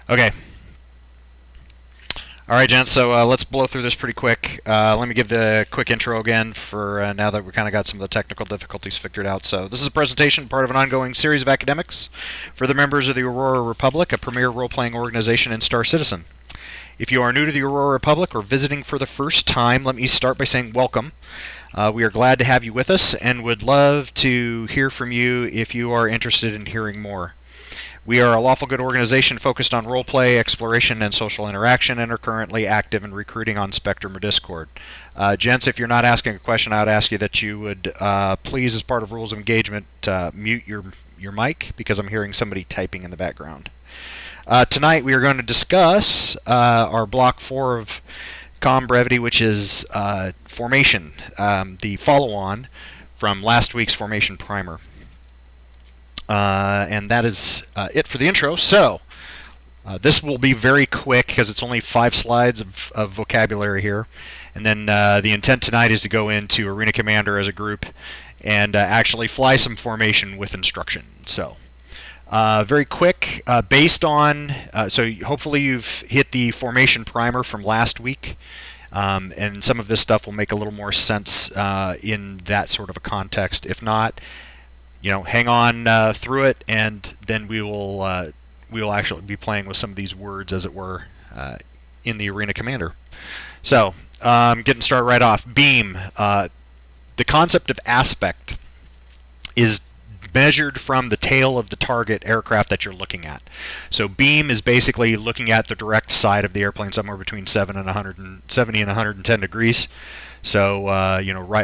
Okay. All right, gents. So let's blow through this pretty quick. Let me give the quick intro again for now that we kind of got some of the technical difficulties figured out. So this is a presentation, part of an ongoing series of academics for the members of the Aurora Republic, a premier role-playing organization in Star Citizen. If you are new to the Aurora Republic or visiting for the first time, let me start by saying welcome. We are glad to have you with us and would love to hear from you if you are interested in hearing more. We are a lawful good organization focused on roleplay, exploration, and social interaction, and are currently active in recruiting on Spectrum or Discord. Gents, if you're not asking a question, I would ask you that you would please, as part of rules of engagement, mute your mic because I'm hearing somebody typing in the background. Tonight we are going to discuss our Block 4 of Comm Brevity, which is Formation, the follow-on from last week's Formation Primer. And that is it for the intro. So this will be very quick because it's only 5 slides of vocabulary here. And then the intent tonight is to go into Arena Commander as a group and actually fly some formation with instruction. So very quick, based on, so hopefully you've hit the formation primer from last week. And some of this stuff will make a little more sense in that sort of a context. If not, hang on through it, and then we will actually be playing with some of these words, as it were, in the Arena Commander. So, getting started right off. Beam. The concept of aspect is measured from the tail of the target aircraft that you're looking at. So beam is basically looking at the direct side of the airplane, somewhere between 70 and 110 degrees. So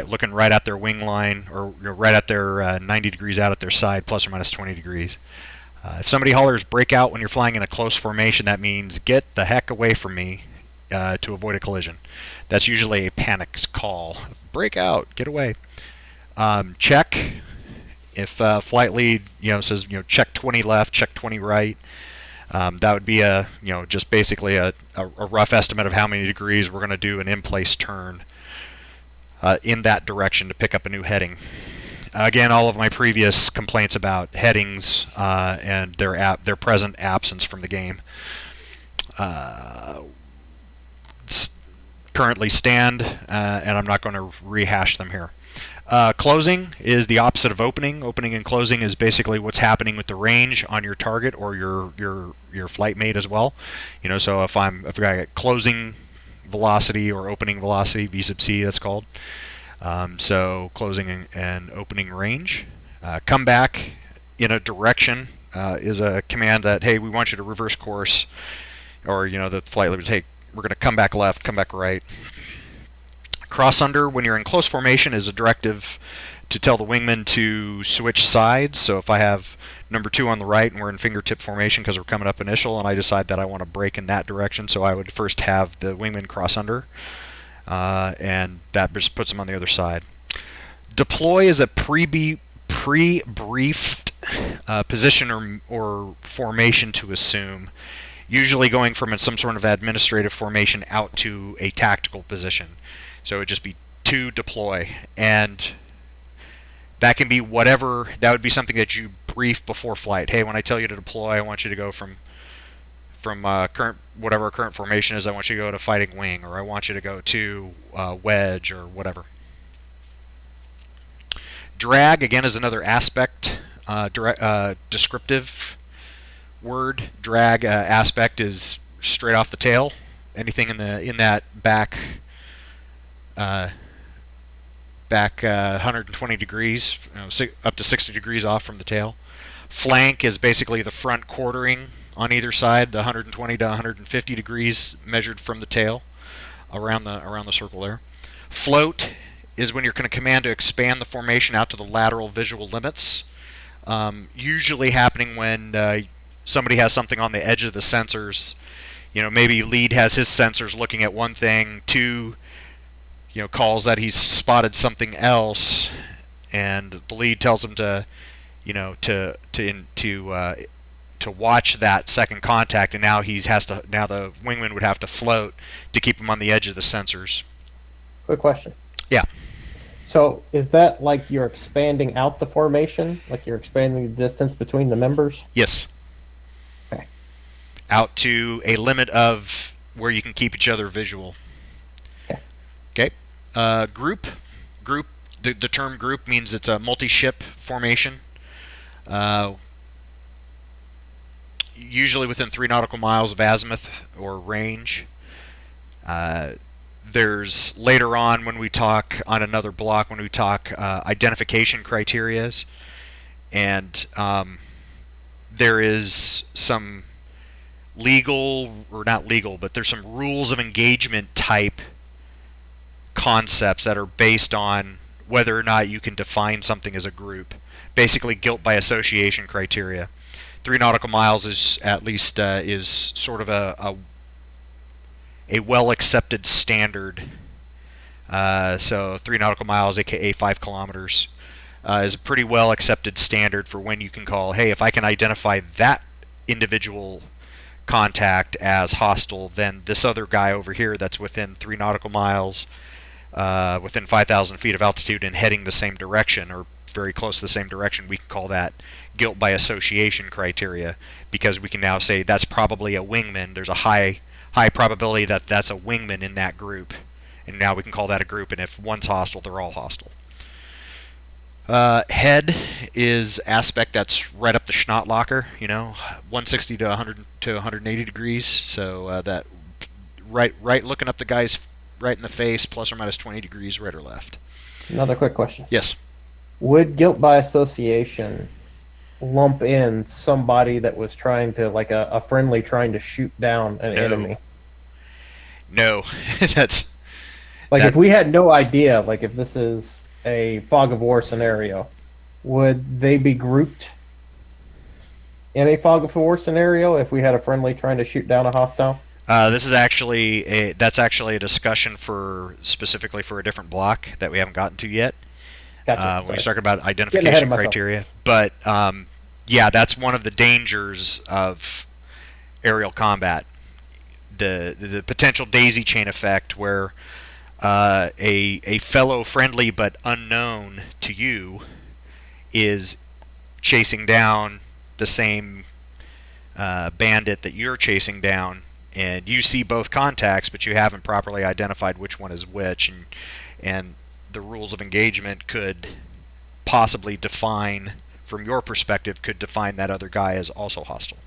looking right at their wing line, or right at their 90 degrees out at their side, plus or minus 20 degrees. If somebody hollers "break out" when you're flying in a close formation, that means get the heck away from me to avoid a collision. That's usually a panic call. Break out, get away. Check. If flight lead says check 20 left, check 20 right. That would be just basically a rough estimate of how many degrees we're going to do an in-place turn in that direction to pick up a new heading. Again, all of my previous complaints about headings and their present absence from the game currently stand, and I'm not going to rehash them here. Closing is the opposite of opening. Opening and closing is basically what's happening with the range on your target or your flight mate as well. So if I got closing velocity or opening velocity, V sub C, that's called. So closing and opening range. Come back in a direction is a command that, hey, we want you to reverse course, or the flight lead would say, we're going to come back left, come back right. Cross under when you're in close formation is a directive to tell the wingman to switch sides. So if I have number 2 on the right and we're in fingertip formation because we're coming up initial, and I decide that I want to break in that direction, so I would first have the wingman cross under, and that just puts them on the other side. Deploy is a pre-briefed position or formation to assume, usually going from some sort of administrative formation out to a tactical position. So it would just be to deploy, and that can be whatever. That would be something that you brief before flight. Hey, when I tell you to deploy, I want you to go from whatever current formation is. I want you to go to fighting wing, or I want you to go to wedge, or whatever. Drag again is another aspect, descriptive word. Drag aspect is straight off the tail. Anything in that back 120 degrees, up to 60 degrees off from the tail. Flank is basically the front quartering on either side, the 120 to 150 degrees measured from the tail around the circle there. Float is when you're going to command to expand the formation out to the lateral visual limits, usually happening when somebody has something on the edge of the sensors. Maybe lead has his sensors looking at one thing, 2 calls that he's spotted something else, and the lead tells him to watch that second contact, and now the wingman would have to float to keep him on the edge of the sensors. Quick question. Yeah. So is that like you're expanding out the formation, like you're expanding the distance between the members? Yes. Okay. out to a limit of where you can keep each other visual. Okay. Okay. Group. Group. The term group means it's a multi-ship formation. Uh, Usually within 3 nautical miles of azimuth or range. Uh, there's later on when we talk on another block when we talk identification criterias, and there is some legal, or not legal, but there's some rules of engagement type concepts that are based on whether or not you can define something as a group. Basically, guilt by association criteria. 3 nautical miles is at least is sort of a well accepted standard. So 3 nautical miles, aka 5 kilometers, is a pretty well accepted standard for when you can call, hey, if I can identify that individual contact as hostile, then this other guy over here that's within 3 nautical miles, within 5,000 feet of altitude and heading the same direction or very close to the same direction, we can call that guilt by association criteria, because we can now say that's probably a wingman. There's a high probability that that's a wingman in that group, and now we can call that a group, and if one's hostile, they're all hostile. Head is aspect that's right up the schnaut locker, 160 to 100 to 180 degrees. So that right looking up the guy's right in the face, plus or minus 20 degrees, right or left. Another quick question. Yes. Would guilt by association lump in somebody that was trying to, like a friendly trying to shoot down an enemy? No, that's if we had no idea, like if this is a fog of war scenario, would they be grouped in a fog of war scenario if we had a friendly trying to shoot down a hostile? This is actually a discussion specifically for a different block that we haven't gotten to yet. Gotcha. When we talk about identification criteria, but yeah, that's one of the dangers of aerial combat. The potential daisy chain effect, where a fellow friendly but unknown to you is chasing down the same bandit that you're chasing down, and you see both contacts, but you haven't properly identified which one is which, and the rules of engagement could possibly define, from your perspective, could define that other guy as also hostile.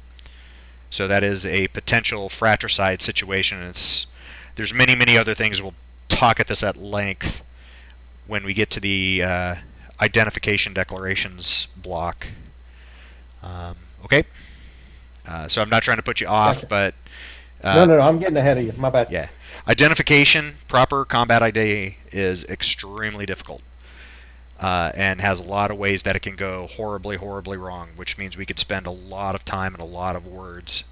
So that is a potential fratricide situation, and there's many other things. We'll talk at this at length when we get to the identification declarations block. Okay? So I'm not trying to put you off, Gotcha. but... No, I'm getting ahead of you. My bad. Yeah. Identification, proper combat ID, is extremely difficult. And has a lot of ways that it can go horribly wrong, which means we could spend a lot of time and a lot of words,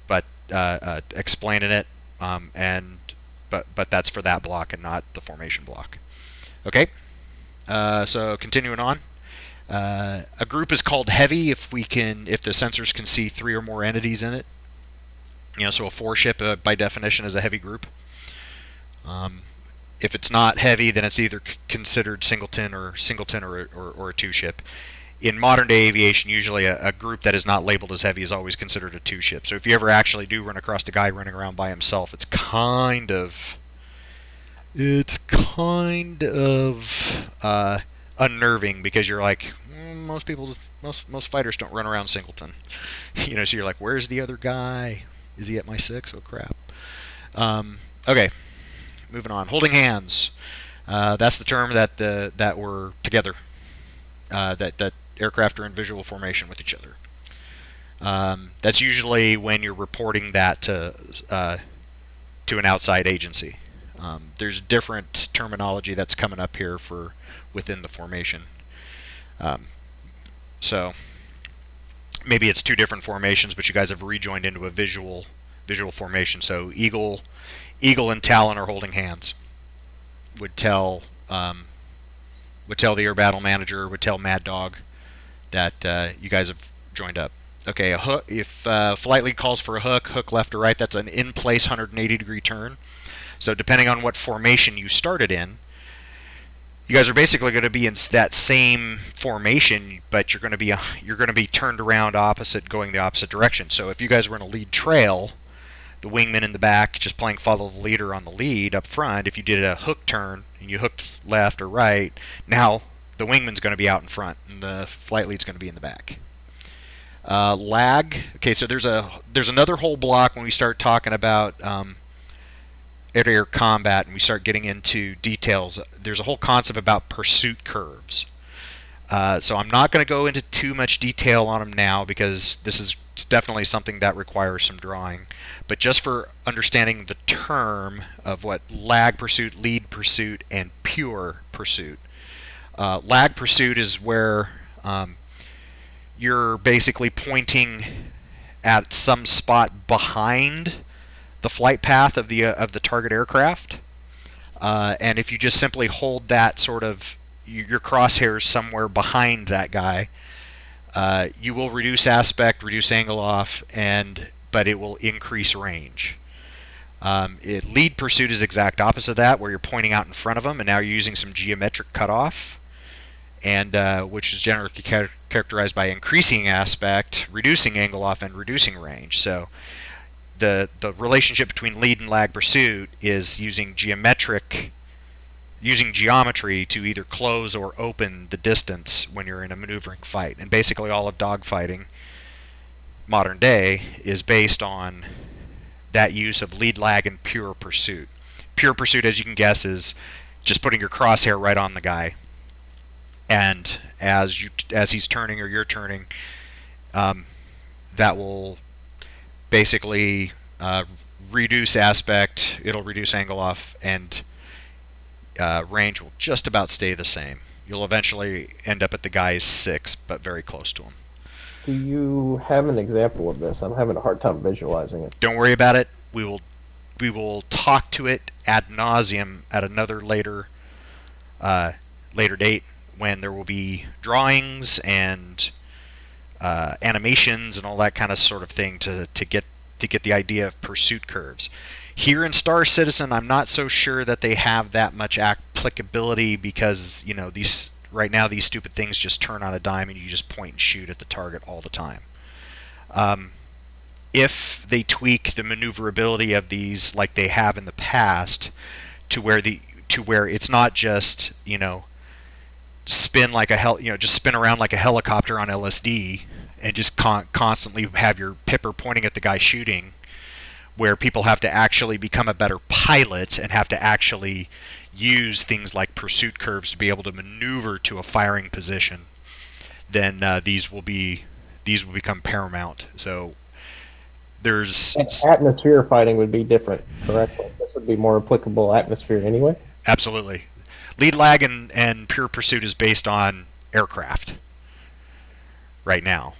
but explaining it, but that's for that block and not the formation block. Okay, so continuing on, a group is called heavy if the sensors can see 3 or more entities in it. So a 4-ship by definition is a heavy group. If it's not heavy, then it's either considered singleton or a 2-ship. In modern day aviation, usually a group that is not labeled as heavy is always considered a 2-ship. So if you ever actually do run across a guy running around by himself, it's kind of unnerving, because you're like, most fighters don't run around singleton. So you're like, where's the other guy? Is he at my 6? Oh crap. Okay. Moving on. Holding hands. That's the term that we're together. That aircraft are in visual formation with each other. That's usually when you're reporting that to an outside agency. There's different terminology that's coming up here for within the formation. So maybe it's 2 different formations, but you guys have rejoined into a visual formation. So eagle and talon are holding hands. Would tell the air battle manager, would tell Mad Dog that you guys have joined up. Okay, a hook. If flight lead calls for a hook left or right, that's an in-place 180-degree turn. So depending on what formation you started in, You guys are basically going to be in that same formation, but you're going to be turned around opposite, going the opposite direction. So if you guys were in a lead trail, the wingman in the back just playing follow the leader on the lead up front. If you did a hook turn and you hooked left or right, now the wingman's going to be out in front and the flight lead's going to be in the back. Lag. Okay, so there's another whole block when we start talking about air-to-air combat and we start getting into details. There's a whole concept about pursuit curves. So I'm not going to go into too much detail on them now because this is definitely something that requires some drawing. But just for understanding the term of what lag pursuit, lead pursuit, and pure pursuit. Lag pursuit is where you're basically pointing at some spot behind the flight path of the target aircraft, and if you just simply hold that sort of your crosshairs somewhere behind that guy, you will reduce aspect, reduce angle off, but it will increase range. Lead pursuit is exact opposite of that, where you're pointing out in front of them, and now you're using some geometric cutoff, and which is generally characterized by increasing aspect, reducing angle off, and reducing range. So the relationship between lead and lag pursuit is using geometry to either close or open the distance when you're in a maneuvering fight. And basically all of dogfighting modern day is based on that use of lead, lag, and pure pursuit. Pure pursuit, as you can guess, is just putting your crosshair right on the guy, and as he's turning or you're turning, that will basically reduce aspect, it'll reduce angle off, and range will just about stay the same. You'll eventually end up at the guy's 6, but very close to him. Do you have an example of this? I'm having a hard time visualizing it. Don't worry about it. We will talk to it ad nauseum at another later date when there will be drawings and animations and all that kind of sort of thing to get the idea of pursuit curves. Here in Star Citizen, I'm not so sure that they have that much applicability because these right now these stupid things just turn on a dime and you just point and shoot at the target all the time. If they tweak the maneuverability of these like they have in the past to where it's not just spin like just spin around like a helicopter on LSD and just constantly have your pipper pointing at the guy shooting, where people have to actually become a better pilot and have to actually use things like pursuit curves to be able to maneuver to a firing position, then these will become paramount. So there's atmosphere fighting would be different, correct? This would be more applicable atmosphere anyway. Absolutely. Lead, lag, and pure pursuit is based on aircraft right now,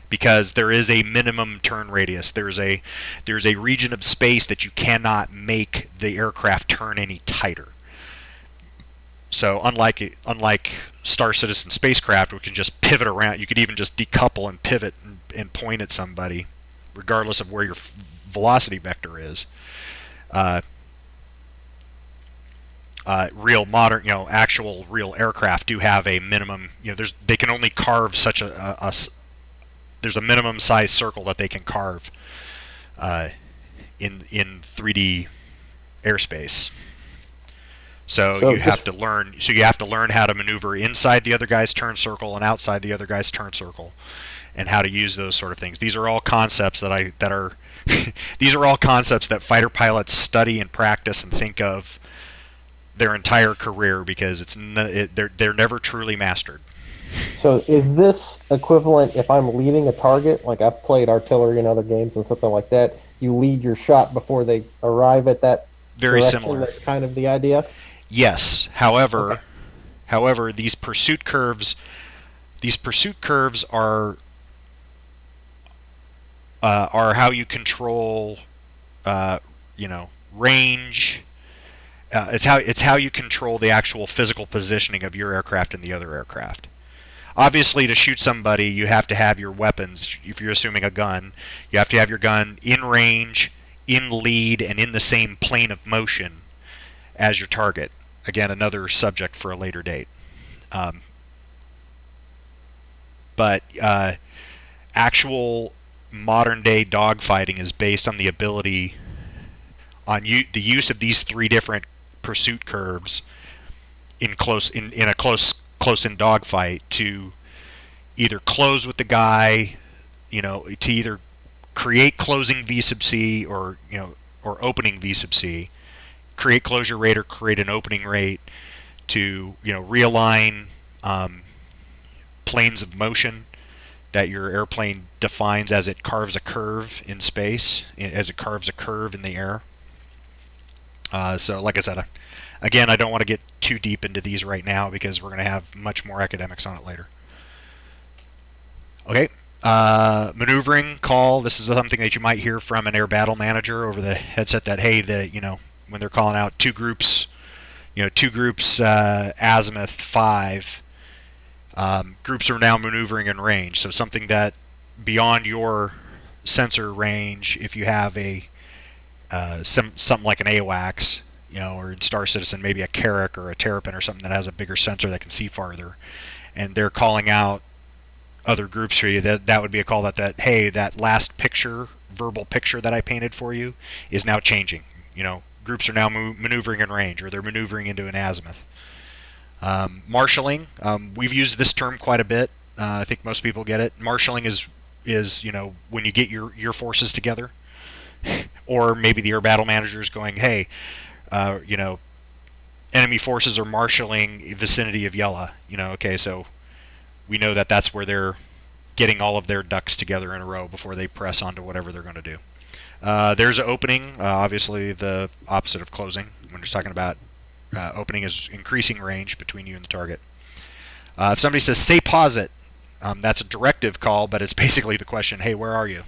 because there is a minimum turn radius. There's a region of space that you cannot make the aircraft turn any tighter. So unlike Star Citizen spacecraft, which can just pivot around, you could even just decouple and pivot and point at somebody, regardless of where your velocity vector is. Real modern, actual real aircraft do have a minimum. They can only carve such there's a minimum size circle that they can carve in 3D airspace. So you have to learn. So you have to learn how to maneuver inside the other guy's turn circle and outside the other guy's turn circle, and how to use those sort of things. These are all concepts these are all concepts that fighter pilots study and practice and think of their entire career, because they're never truly mastered. So is this equivalent if I'm leading a target, like I've played artillery in other games and something like that, you lead your shot before they arrive at that very direction? Similar. That's kind of the idea? Yes. However, these pursuit curves are how you control range. It's how you control the actual physical positioning of your aircraft and the other aircraft. Obviously, to shoot somebody, you have to have your weapons. If you're assuming a gun, you have to have your gun in range, in lead, and in the same plane of motion as your target. again, another subject for a later date. Um, but actual modern day dogfighting is based on the ability on the use of these three different pursuit curves in a close in dogfight to either close with the guy, to either create closing V sub C or opening V sub C, create closure rate or create an opening rate to realign planes of motion that your airplane defines as it carves a curve in space, as it carves a curve in the air. So, like I said, again, I don't want to get too deep into these right now because we're going to have much more academics on it later. Okay, maneuvering call. This is something that you might hear from an air battle manager over the headset. That hey, when they're calling out two groups, azimuth 5. Groups are now maneuvering in range. So something that beyond your sensor range, if you have a something like an AWACS, or in Star Citizen maybe a Carrack or a Terrapin or something that has a bigger sensor that can see farther, and they're calling out other groups for you, that would be a call that hey, that last verbal picture that I painted for you is now changing. Groups are now maneuvering in range, or they're maneuvering into an azimuth. Marshalling, we've used this term quite a bit. I think most people get it. Marshalling is when you get your forces together, or maybe the air battle manager is going, hey, enemy forces are marshalling vicinity of Yella. Okay, so we know that that's where they're getting all of their ducks together in a row before they press onto whatever they're going to do. There's an opening, obviously the opposite of closing. When you're talking about opening is increasing range between you and the target. If somebody says, say pause it, that's a directive call, but it's basically the question, hey, where are you?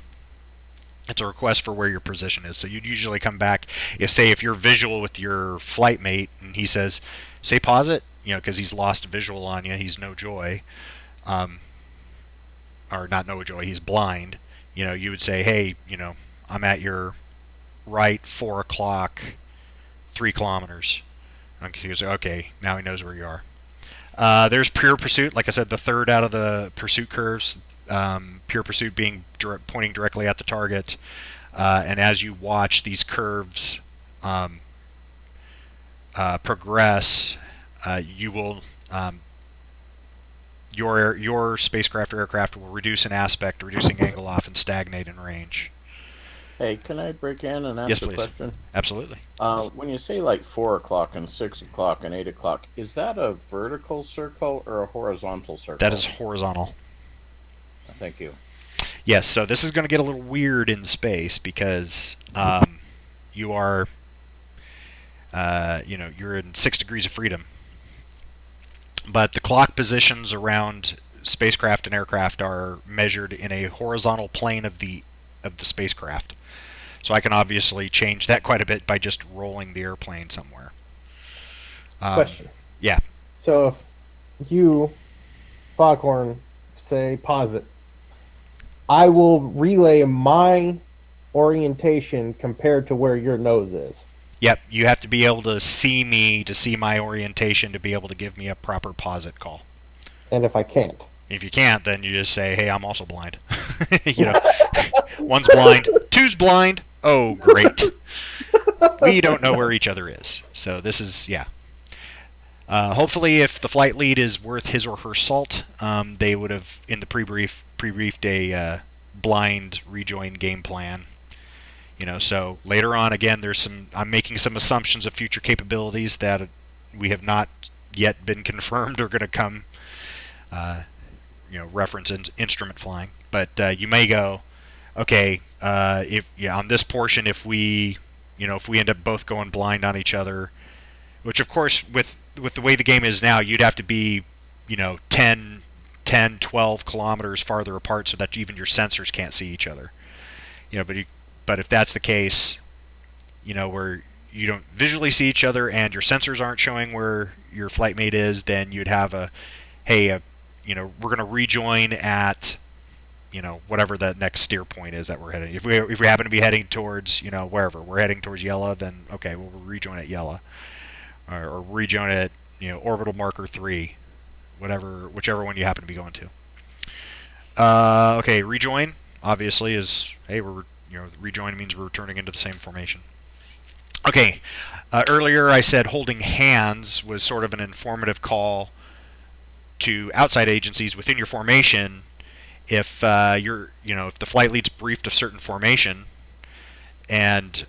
It's a request for where your position is. So you'd usually come back, if you're visual with your flight mate, and he says, say pause it, because he's lost visual on you, he's no joy, or not no joy, he's blind, you would say, hey, I'm at your right 4 o'clock, 3 kilometers. Okay, now he knows where you are. There's pure pursuit, like I said, the third out of the pursuit curves. Pure pursuit being pointing directly at the target, and as you watch these curves progress, you will your spacecraft or aircraft will reduce in aspect, reducing angle off, and stagnate in range. Hey, can I break in and Yes, ask a please. question? Absolutely. When you say like 4 o'clock and 6 o'clock and 8 o'clock, is that a vertical circle or a horizontal That is circle? horizontal. Thank you. Yes, so this is going to get a little weird in space because you are, you're in 6 degrees of freedom. But the clock positions around spacecraft and aircraft are measured in a horizontal plane of the spacecraft. So I can obviously change that quite a bit by just rolling the airplane somewhere. Question. Yeah. So if you, Foghorn, say pause it, I will relay my orientation compared to where your nose is. Yep. You have to be able to see me to see my orientation to be able to give me a proper posit call. And if I can't, If you can't, then you just say, "Hey, I'm also blind." One's blind, two's blind. Oh, great. We don't know where each other is. So this is, yeah. Hopefully, if the flight lead is worth his or her salt, they would have in the pre-briefed a blind rejoin game plan. So later on, again, I'm making some assumptions of future capabilities that we have not yet been confirmed are going to come. Reference instrument flying, but you may go, okay, on this portion, if we end up both going blind on each other, which of course with the way the game is now, you'd have to be 10, 12 kilometers farther apart so that even your sensors can't see each other. But if that's the case, where you don't visually see each other and your sensors aren't showing where your flight mate is, then you'd have we're going to rejoin at whatever the next steer point is that we're heading. If we happen to be heading towards wherever we're heading towards Yella, then okay, we'll rejoin at Yella. or rejoin at orbital marker 3, whichever one you happen to be going to. Okay, rejoin obviously is, hey, we're rejoin means we're returning into the same formation. Okay, earlier I said holding hands was sort of an informative call to outside agencies within your formation. If if the flight lead's briefed a certain formation, and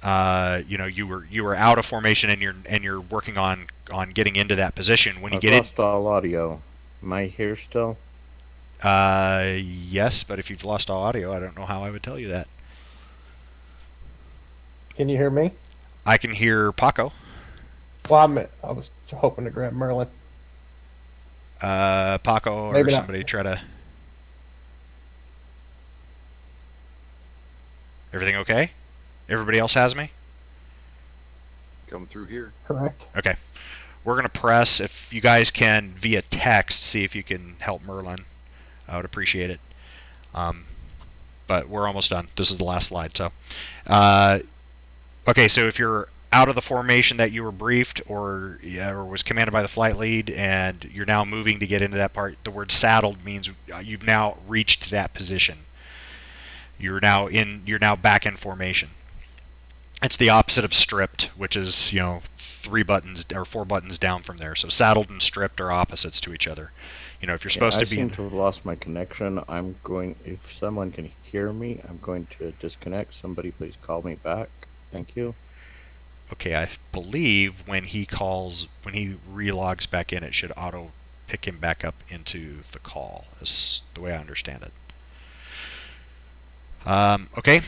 you were out of formation, and you're working on getting into that position. When you I've get in, lost all audio. Am I here still? yes, but if you've lost all audio, I don't know how I would tell you that. Can you hear me? I can hear Paco. Well, I was hoping to grab Merlin. Paco or Maybe not. somebody try to. Everything okay? Everybody else has me? Come through here. Correct. Okay. We're going to press, if you guys can, via text, see if you can help Merlin. I would appreciate it. But we're almost done. This is the last slide. So, okay, so if you're out of the formation that you were briefed or was commanded by the flight lead, and you're now moving to get into that part, the word saddled means you've now reached that position. You're now back in formation. It's the opposite of stripped, which is 3 buttons or 4 buttons down from there. So saddled and stripped are opposites to each other. If you're supposed I to be seem to have lost my connection. If someone can hear me, I'm going to disconnect. Somebody please call me back. Thank you. Okay, I believe when he relogs back in, it should auto pick him back up into the call, is the way I understand it. Okay.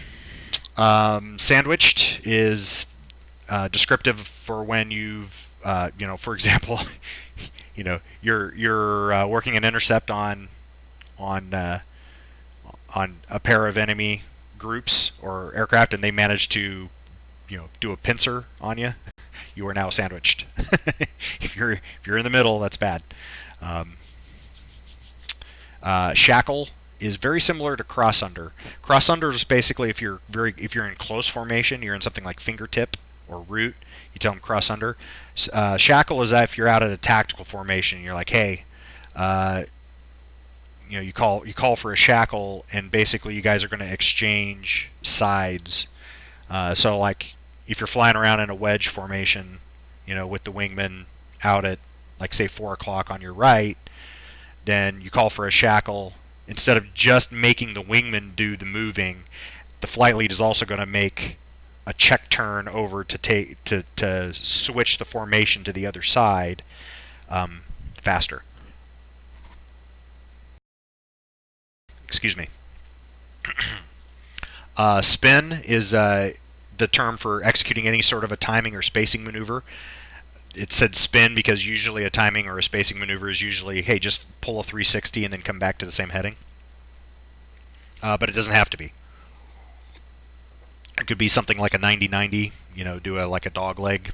Sandwiched is descriptive for when you've, for example, you're working an intercept on a pair of enemy groups or aircraft, and they manage to do a pincer on you. You are now sandwiched. if you're in the middle, that's bad. Shackle is very similar to cross under. Cross under is basically if you're in close formation, you're in something like fingertip or root, you tell them cross under. Shackle is that if you're out at a tactical formation, you're like, hey, you call for a shackle, and basically you guys are going to exchange sides. So like if you're flying around in a wedge formation, with the wingman out at like say 4 o'clock on your right, then you call for a shackle. Instead of just making the wingman do the moving, the flight lead is also going to make a check turn over to switch the formation to the other side faster. Excuse me. Spin is the term for executing any sort of a timing or spacing maneuver. It said spin because usually a timing or a spacing maneuver is usually, hey, just pull a 360 and then come back to the same heading. But it doesn't have to be. It could be something like a 90-90, do like a dog leg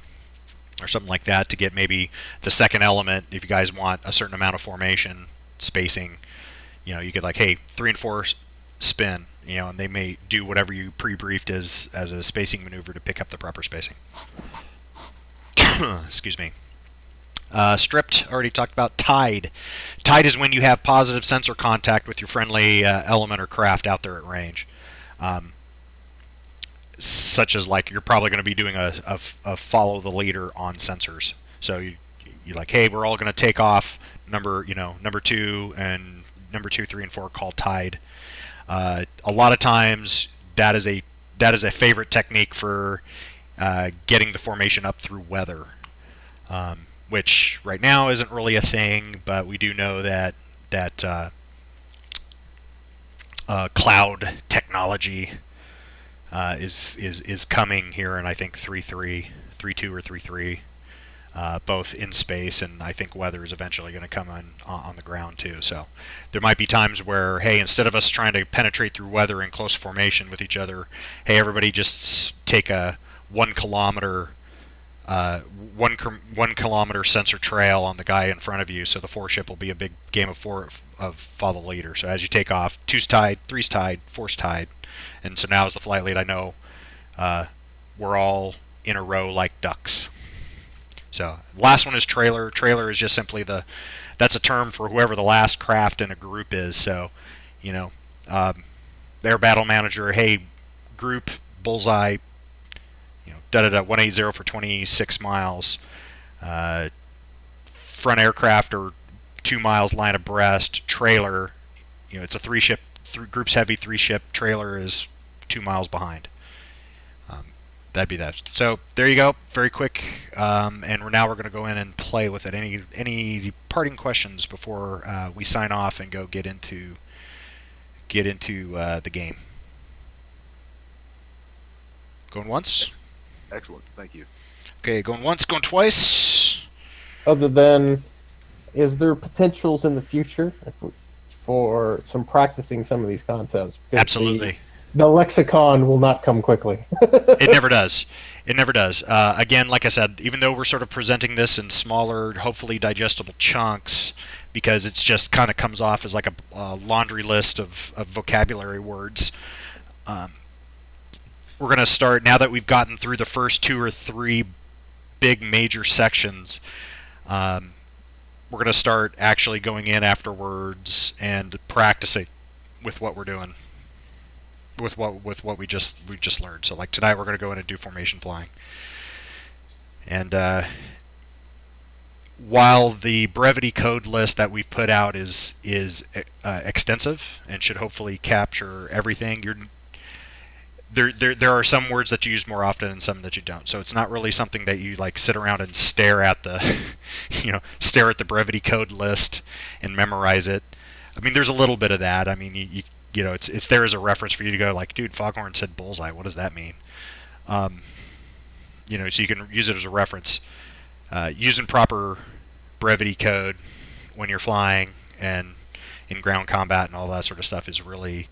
or something like that to get maybe the second element. If you guys want a certain amount of formation, spacing, you could like, hey, 3 and 4 spin, and they may do whatever you pre-briefed as a spacing maneuver to pick up the proper spacing. Excuse me. Stripped, already talked about. Tied. Tied is when you have positive sensor contact with your friendly element or craft out there at range. Such as like you're probably going to be doing a follow the leader on sensors. So you're like, hey, we're all going to take off number 2 and number 2, 3, and 4 called tied. A lot of times that is a favorite technique for getting the formation up through weather, which right now isn't really a thing, but we do know that cloud technology is coming here, and I think 3.3, 3.2 or 3.3, both in space, and I think weather is eventually going to come on the ground too. So there might be times where, hey, instead of us trying to penetrate through weather in close formation with each other, hey, everybody just take a 1 kilometer 1 kilometer sensor trail on the guy in front of you, so the 4 ship will be a big game of follow the leader. So as you take off, 2's tied, 3's tied, 4's tied, and so now as the flight lead, I know we're all in a row like ducks. So last one is trailer. Trailer is just simply that's a term for whoever the last craft in a group is. So, you know, their battle manager, hey, group bullseye, da da da 180 for 26 miles. Uh, Front aircraft are 2 miles line abreast. Trailer, it's a three-ship, groups heavy three-ship. Trailer is 2 miles behind. That'd be that. So there you go, very quick. And now we're going to go in and play with it. Any parting questions before we sign off and go get into the game? Going once. Excellent. Thank you. Okay, going once, going twice. Other than, is there potentials in the future for some practicing some of these concepts? Because Absolutely. The lexicon will not come quickly. It never does. It never does. Again, like I said, even though we're sort of presenting this in smaller, hopefully digestible chunks, because it's just kind of comes off as like a laundry list of vocabulary words. We're going to start, now that we've gotten through the first 2 or 3 big major sections, we're going to start actually going in afterwards and practicing with what we're doing. With what we just learned. So like tonight we're going to go in and do formation flying. And while the brevity code list that we've put out is extensive and should hopefully capture everything, there are some words that you use more often and some that you don't. So it's not really something that you like sit around and stare at the stare at the brevity code list and memorize it. I mean, there's a little bit of that. I mean, it's there as a reference for you to go like, dude, Foghorn said bullseye. What does that mean? So you can use it as a reference. Using proper brevity code when you're flying and in ground combat and all that sort of stuff is really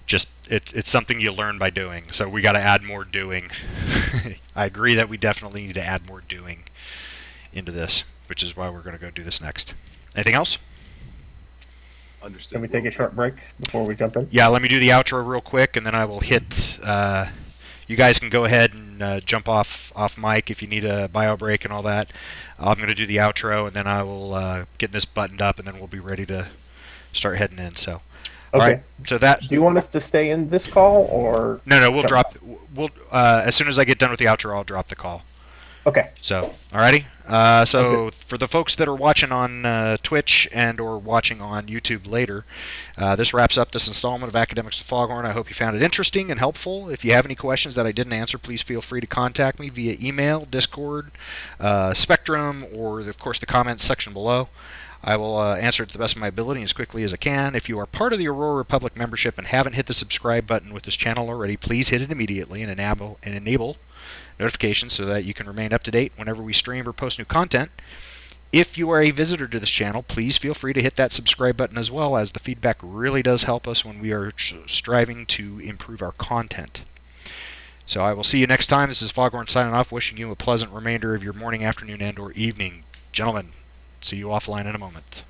just it's something you learn by doing. So we got to add more doing. I agree that we definitely need to add more doing into this, which is why we're going to go do this next. Anything else? Understood. Can we take a short break before we jump in? Yeah, let me do the outro real quick, and then I will hit. You guys can go ahead and jump off mic if you need a bio break and all that. I'm going to do the outro, and then I will get this buttoned up, and then we'll be ready to start heading in. So, all right. So that. Do you want us to stay in this call or? No, we'll drop. We'll as soon as I get done with the outro, I'll drop the call. Okay. So, alrighty. For the folks that are watching on Twitch and or watching on YouTube later, this wraps up this installment of Academics with Foghorn. I hope you found it interesting and helpful. If you have any questions that I didn't answer, please feel free to contact me via email, Discord, Spectrum, or of course the comments section below. I will answer it to the best of my ability as quickly as I can. If you are part of the Aurora Republic membership and haven't hit the subscribe button with this channel already, please hit it immediately and enable notifications so that you can remain up to date whenever we stream or post new content. If you are a visitor to this channel, please feel free to hit that subscribe button as well, as the feedback really does help us when we are striving to improve our content. So I will see you next time. This is Foghorn signing off, wishing you a pleasant remainder of your morning, afternoon, and or evening. Gentlemen, see you offline in a moment.